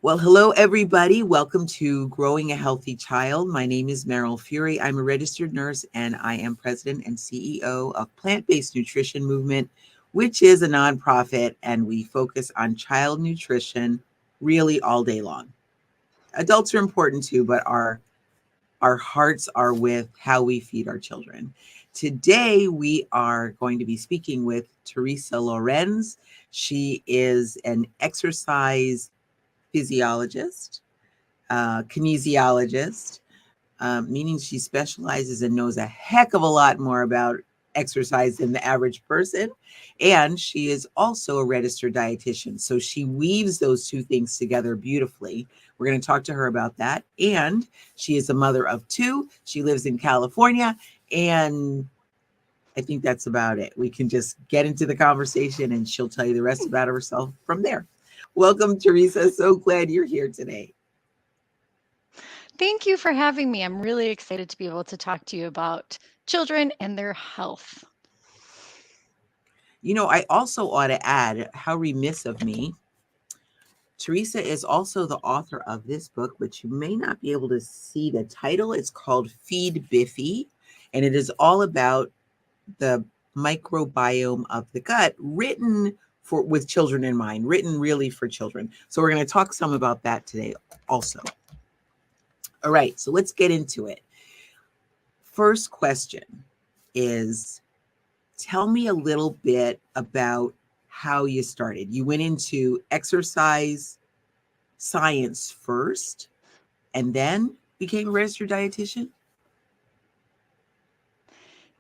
Well, hello, everybody. Welcome to Growing a Healthy Child. My name is Meryl Fury. I'm a registered nurse and I am president and CEO of Plant Based Nutrition Movement, which is a nonprofit, and we focus on child nutrition really all day long. Adults are important too, but our hearts are with how we feed our children. Today, we are going to be speaking with Teresa Lorenz. She is an exercise physiologist, kinesiologist, meaning she specializes and knows a heck of a lot more about exercise than the average person. And she is also a registered dietitian. So she weaves those two things together beautifully. We're going to talk to her about that. And she is a mother of two. She lives in California. And I think that's about it. We can just get into the conversation and she'll tell you the rest about herself from there. Welcome, Teresa. So glad you're here today. Thank you for having me. I'm really excited to be able to talk to you about children and their health. You know, I also ought to add, how remiss of me. Teresa is also the author of this book, but you may not be able to see the title. It's called Feed Biffy, and it is all about the microbiome of the gut, written for with children in mind, written really for children. So we're going to talk some about that today also. All right, so let's get into it. First question is, tell me a little bit about how you started. You went into exercise science first and then became a registered dietitian?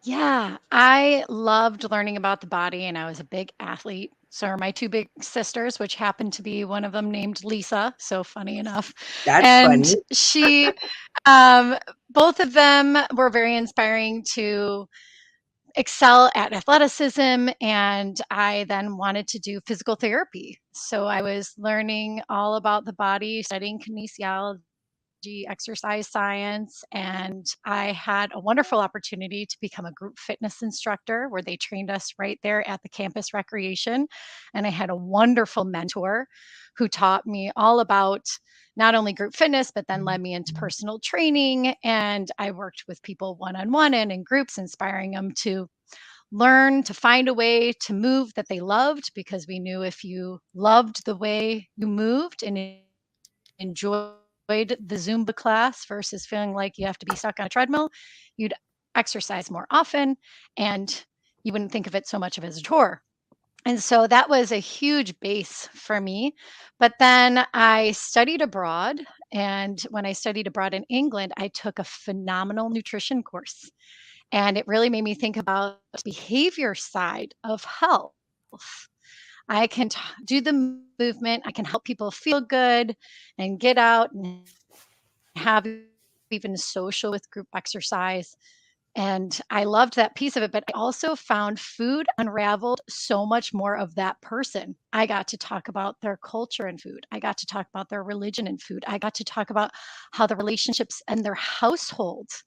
Yeah, I loved learning about the body, and I was a big athlete. So are my two big sisters, which happened to be one of them named Lisa. So funny enough. That's And funny. um, both of them were very inspiring to excel at athleticism, and I then wanted to do physical therapy. So I was learning all about the body, studying kinesiology, exercise science, and I had a wonderful opportunity to become a group fitness instructor where they trained us right there at the campus recreation. And I had a wonderful mentor who taught me all about not only group fitness, but then led me into personal training. And I worked with people one on one and in groups, inspiring them to learn to find a way to move that they loved, because we knew if you loved the way you moved and enjoyed the Zumba class versus feeling like you have to be stuck on a treadmill, you'd exercise more often and you wouldn't think of it so much of as a chore. And so that was a huge base for me. But then I studied abroad. And when I studied abroad in England, I took a phenomenal nutrition course. And it really made me think about the behavior side of health. I can do the movement, I can help people feel good and get out and have even social with group exercise. And I loved that piece of it. But I also found food unraveled so much more of that person. I got to talk about their culture in food. I got to talk about their religion in food. I got to talk about how the relationships and their households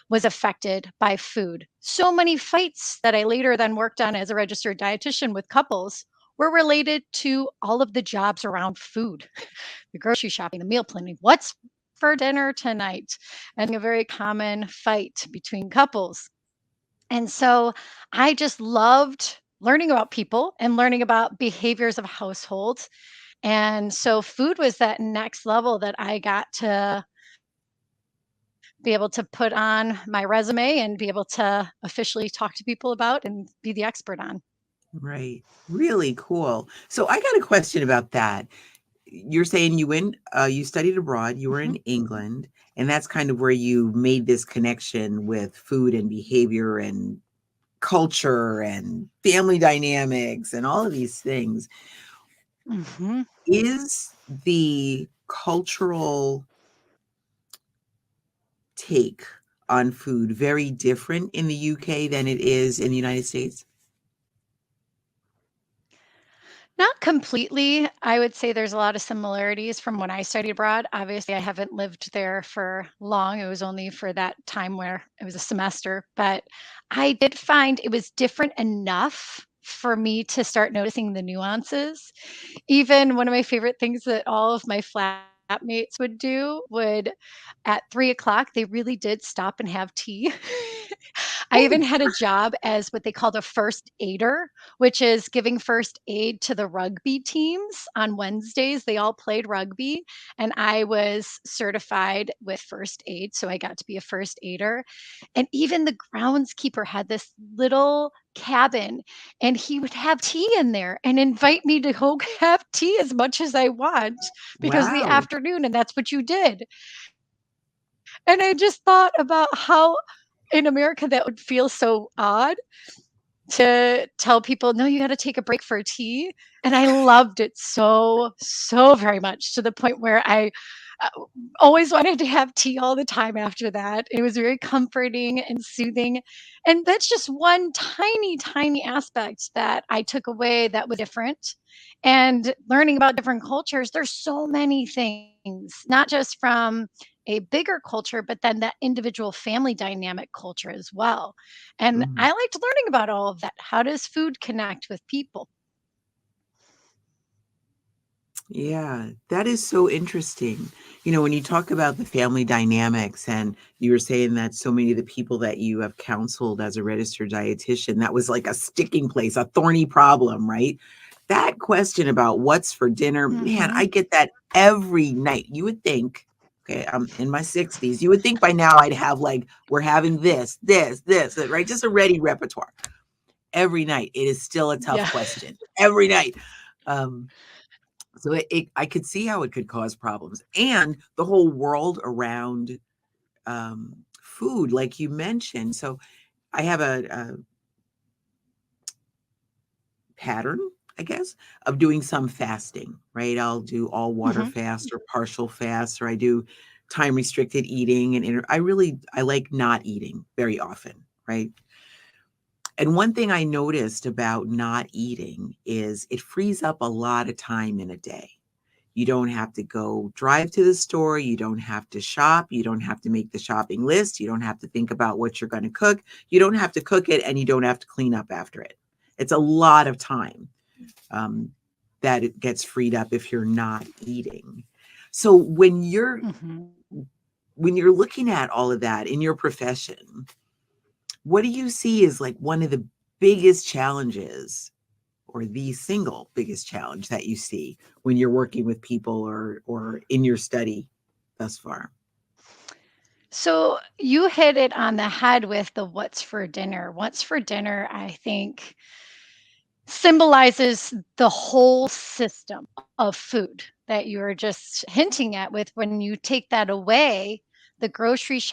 was affected by food. So many fights that I later then worked on as a registered dietitian with couples were related to all of the jobs around food, the grocery shopping, the meal planning, what's for dinner tonight, and a very common fight between couples. And so I just loved learning about people and learning about behaviors of households. And so food was that next level that I got to be able to put on my resume and be able to officially talk to people about and be the expert on. Right. Really cool. So I got a question about that. You're saying you studied abroad, you were in Mhm. England, and that's kind of where you made this connection with food and behavior and culture and family dynamics and all of these things. Mhm. Is the cultural take on food very different in the UK than it is in the United States? Not completely. I would say there's a lot of similarities from when I studied abroad. Obviously, I haven't lived there for long. It was only for that time where it was a semester, but I did find it was different enough for me to start noticing the nuances. Even one of my favorite things that all of my flatmates would do would at 3 o'clock, they really did stop and have tea. I even Oh, had a job as what they called a first aider, which is giving first aid to the rugby teams on Wednesdays. They all played rugby, and I was certified with first aid. So I got to be a first aider. And even the groundskeeper had this little cabin, and he would have tea in there and invite me to go have tea as much as I want because of the wow. afternoon, and that's what you did. And I just thought about how in America that would feel so odd to tell people, "No, you gotta take a break for tea," and I loved it so, so very much to the point where I, uh, always wanted to have tea all the time after that. It was very comforting and soothing, and that's just one tiny, tiny aspect that I took away that was different, and learning about different cultures, there's so many things, not just from a bigger culture, but then that individual family dynamic culture as well. And Mhm. I liked learning about all of that. How does food connect with people? Yeah, that is so interesting. When you talk about the family dynamics, and you were saying that so many of the people that you have counseled as a registered dietitian, that was like a sticking place, a thorny problem, right? That question about what's for dinner, man, I Mhm. get that every night. You would think, okay, I'm in my 60s. You would think by now I'd have like, we're having this, right? Just a ready repertoire. Every night, it is still a tough Yeah. question. Every night. Um, so I could see how it could cause problems, and the whole world around food, like you mentioned. So I have a pattern, I guess, of doing some fasting, right? I'll do all water Mhm. fast or partial fast, or I do time restricted eating, and I like not eating very often, right? And one thing I noticed about not eating is it frees up a lot of time in a day. You don't have to go drive to the store. You don't have to shop. You don't have to make the shopping list. You don't have to think about what you're going to cook. You don't have to cook it, and you don't have to clean up after it. It's a lot of time um, that it gets freed up if you're not eating. So Mhm. when you're looking at all of that in your profession, what do you see as like one of the biggest challenges, or the single biggest challenge that you see when you're working with people, or in your study thus far? So you hit it on the head with the what's for dinner. What's for dinner, I think, symbolizes the whole system of food that you were just hinting at with when you take that away, the grocery